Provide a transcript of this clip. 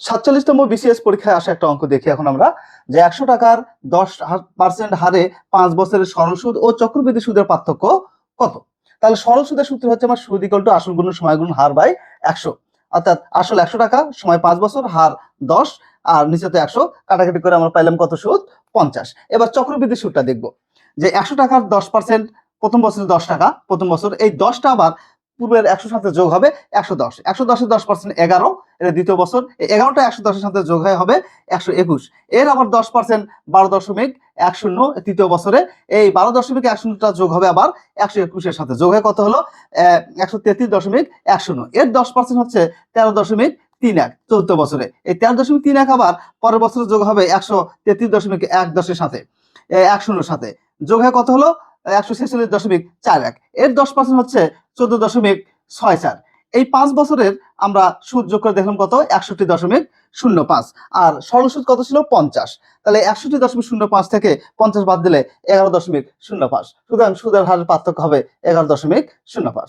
47তম BCS পরীক্ষায় আসা একটা অঙ্ক দেখি এখন আমরা, যে 100 টাকার 10% হারে 5 বছরের সরল সুদ ও চক্রবৃদ্ধি সুদের পার্থক্য কত? তাহলে সরল সুদের সূত্র হচ্ছে আমার সুদ ইকুয়াল টু আসল গুণ সময় গুণ হার বাই 100, অর্থাৎ আসল 100 টাকা, সময় 5 বছর, হার 10, আর নিচে তো 100, কাটাকাটি করে আমরা পাইলাম কত সুদ? 50। এবার চক্রবৃদ্ধি সুদটা দেখব, যে 100 টাকার 10%, প্রথম বছরে 10 টাকা, প্রথম বছর এই 10টা আবার পূর্বের 100 সাথে যোগ হবে 110, 110 এর 10% 11, এটা দ্বিতীয় বছর, এই 11টা 110 এর সাথে যোগ হবে 121, এর আবার 10% 12.10 তৃতীয় বছরে, এই 12.10টা যোগ হবে আবার 121 এর সাথে, যোগ হয়ে কত হলো? 133.10, এর 10% হচ্ছে 13.31 চতুর্থ বছরে, এই 13.31 আবার পরের বছরে যোগ হবে 133.10 এর সাথে, 10 সাথে, যোগ হয়ে কত হলো? 146.41, এর 10% হচ্ছে 14.64। এই 5 বছরের আমরা সুদ যোগ করে দেখলাম কত? 61.05। আর সরল সুদ কত ছিল? 50। তাহলে 61.05 থেকে 50 বাদ দিলে 11.05। সুতরাং সুদের হারের পার্থক্য হবে 11.05। ধন্যবাদ।